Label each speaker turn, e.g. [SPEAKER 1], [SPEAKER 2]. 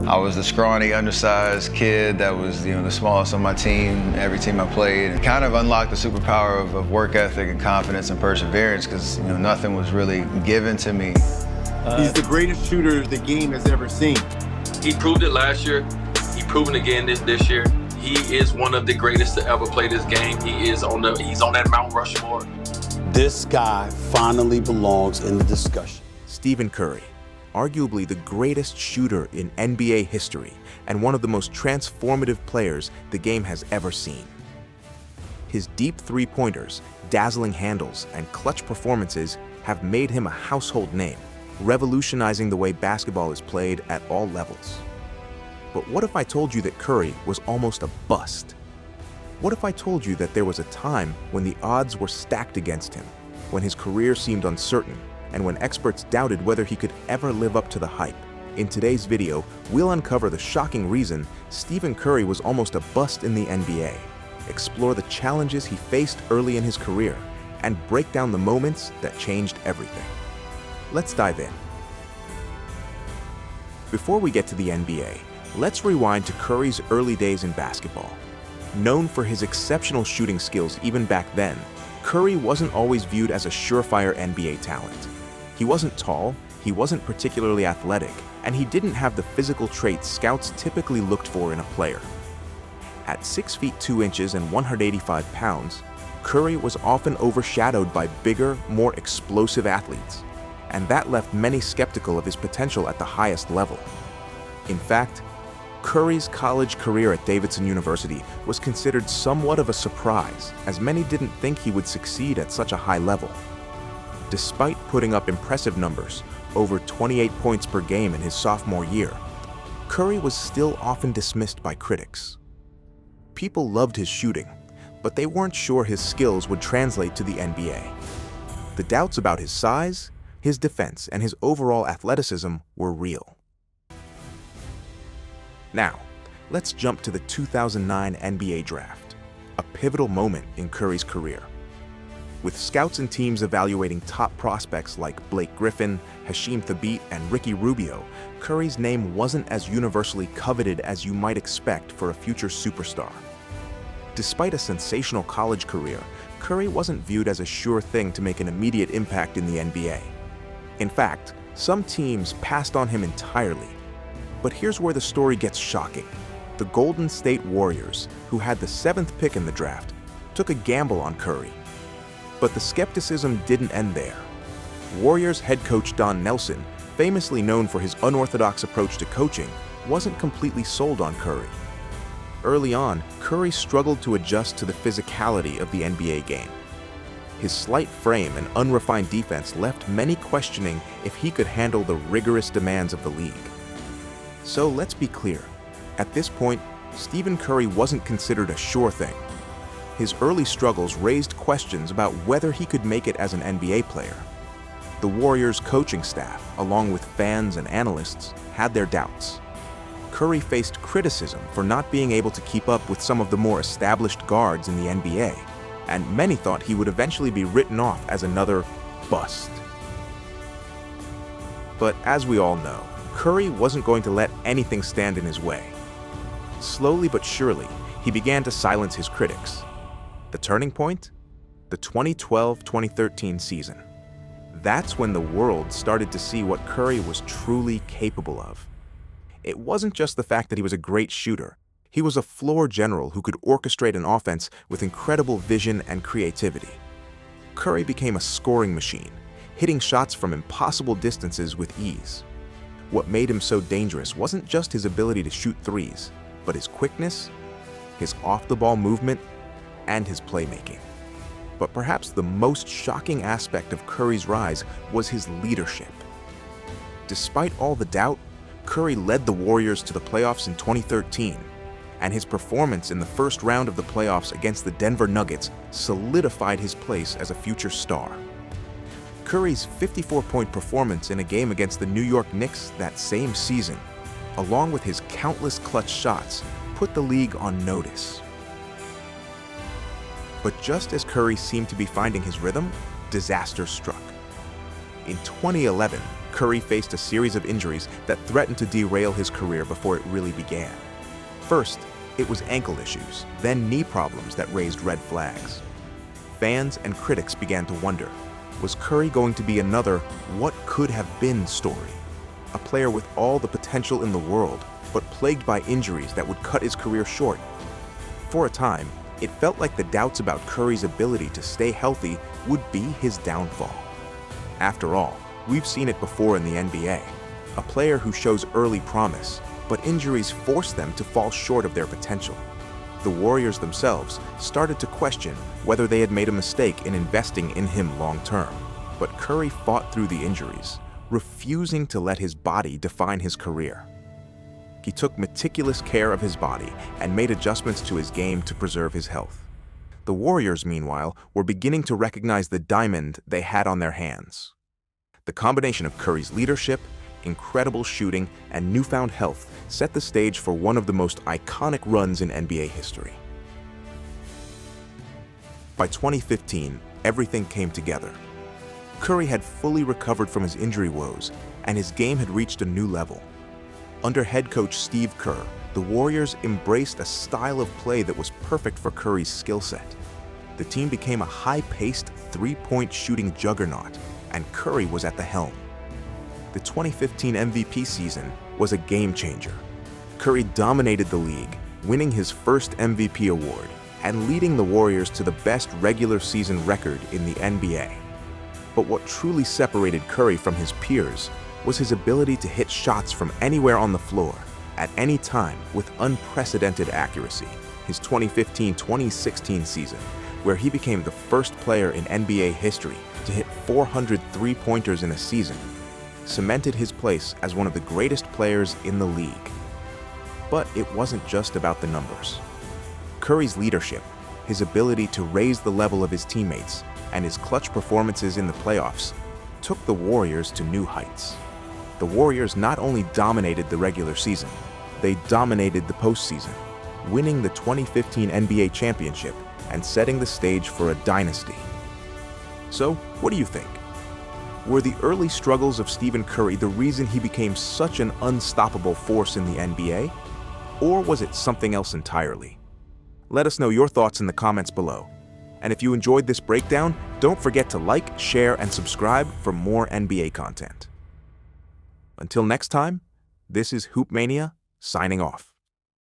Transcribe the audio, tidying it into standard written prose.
[SPEAKER 1] I was the scrawny, undersized kid that was, the smallest on my team, every team I played. It kind of unlocked the superpower of work ethic and confidence and perseverance because, nothing was really given to me.
[SPEAKER 2] He's the greatest shooter the game has ever seen.
[SPEAKER 3] He proved it last year. He proven again this year. He is one of the greatest to ever play this game. He's on that Mount Rushmore.
[SPEAKER 4] This guy finally belongs in the discussion.
[SPEAKER 5] Stephen Curry, arguably the greatest shooter in NBA history and one of the most transformative players the game has ever seen. His deep three-pointers, dazzling handles, and clutch performances have made him a household name, revolutionizing the way basketball is played at all levels. But what if I told you that Curry was almost a bust? What if I told you that there was a time when the odds were stacked against him, when his career seemed uncertain, and when experts doubted whether he could ever live up to the hype? In today's video, we'll uncover the shocking reason Stephen Curry was almost a bust in the NBA, explore the challenges he faced early in his career, and break down the moments that changed everything. Let's dive in. Before we get to the NBA, let's rewind to Curry's early days in basketball. Known for his exceptional shooting skills even back then, Curry wasn't always viewed as a surefire NBA talent. He wasn't tall, he wasn't particularly athletic, and he didn't have the physical traits scouts typically looked for in a player. At 6 feet 2 inches and 185 pounds, Curry was often overshadowed by bigger, more explosive athletes, and that left many skeptical of his potential at the highest level. In fact, Curry's college career at Davidson University was considered somewhat of a surprise, as many didn't think he would succeed at such a high level. Despite putting up impressive numbers, over 28 points per game in his sophomore year, Curry was still often dismissed by critics. People loved his shooting, but they weren't sure his skills would translate to the NBA. The doubts about his size, his defense, and his overall athleticism were real. Now, let's jump to the 2009 NBA Draft, a pivotal moment in Curry's career. With scouts and teams evaluating top prospects like Blake Griffin, Hasheem Thabeet, and Ricky Rubio, Curry's name wasn't as universally coveted as you might expect for a future superstar. Despite a sensational college career, Curry wasn't viewed as a sure thing to make an immediate impact in the NBA. In fact, some teams passed on him entirely. But here's where the story gets shocking. The Golden State Warriors, who had the 7th pick in the draft, took a gamble on Curry. But the skepticism didn't end there. Warriors head coach Don Nelson, famously known for his unorthodox approach to coaching, wasn't completely sold on Curry. Early on, Curry struggled to adjust to the physicality of the NBA game. His slight frame and unrefined defense left many questioning if he could handle the rigorous demands of the league. So let's be clear, at this point, Stephen Curry wasn't considered a sure thing. His early struggles raised questions about whether he could make it as an NBA player. The Warriors' coaching staff, along with fans and analysts, had their doubts. Curry faced criticism for not being able to keep up with some of the more established guards in the NBA, and many thought he would eventually be written off as another bust. But as we all know, Curry wasn't going to let anything stand in his way. Slowly but surely, he began to silence his critics. The turning point? The 2012-2013 season. That's when the world started to see what Curry was truly capable of. It wasn't just the fact that he was a great shooter. He was a floor general who could orchestrate an offense with incredible vision and creativity. Curry became a scoring machine, hitting shots from impossible distances with ease. What made him so dangerous wasn't just his ability to shoot threes, but his quickness, his off-the-ball movement, and his playmaking. But perhaps the most shocking aspect of Curry's rise was his leadership. Despite all the doubt, Curry led the Warriors to the playoffs in 2013, and his performance in the first round of the playoffs against the Denver Nuggets solidified his place as a future star. Curry's 54-point performance in a game against the New York Knicks that same season, along with his countless clutch shots, put the league on notice. But just as Curry seemed to be finding his rhythm, disaster struck. In 2011, Curry faced a series of injuries that threatened to derail his career before it really began. First, it was ankle issues, then knee problems that raised red flags. Fans and critics began to wonder, was Curry going to be another what could have been story? A player with all the potential in the world, but plagued by injuries that would cut his career short. For a time, it felt like the doubts about Curry's ability to stay healthy would be his downfall. After all, we've seen it before in the NBA. A player who shows early promise, but injuries force them to fall short of their potential. The Warriors themselves started to question whether they had made a mistake in investing in him long-term. But Curry fought through the injuries, refusing to let his body define his career. He took meticulous care of his body and made adjustments to his game to preserve his health. The Warriors, meanwhile, were beginning to recognize the diamond they had on their hands. The combination of Curry's leadership, incredible shooting, and newfound health set the stage for one of the most iconic runs in NBA history. By 2015, everything came together. Curry had fully recovered from his injury woes, and his game had reached a new level. Under head coach Steve Kerr, the Warriors embraced a style of play that was perfect for Curry's skill set. The team became a high-paced, three-point shooting juggernaut, and Curry was at the helm. The 2015 MVP season was a game-changer. Curry dominated the league, winning his first MVP award and leading the Warriors to the best regular season record in the NBA. But what truly separated Curry from his peers was his ability to hit shots from anywhere on the floor, at any time, with unprecedented accuracy. His 2015-2016 season, where he became the first player in NBA history to hit 400 three-pointers in a season, cemented his place as one of the greatest players in the league. But it wasn't just about the numbers. Curry's leadership, his ability to raise the level of his teammates, and his clutch performances in the playoffs took the Warriors to new heights. The Warriors not only dominated the regular season, they dominated the postseason, winning the 2015 NBA championship and setting the stage for a dynasty. So, what do you think? Were the early struggles of Stephen Curry the reason he became such an unstoppable force in the NBA? Or was it something else entirely? Let us know your thoughts in the comments below. And if you enjoyed this breakdown, don't forget to like, share, and subscribe for more NBA content. Until next time, this is Hoop Mania, signing off.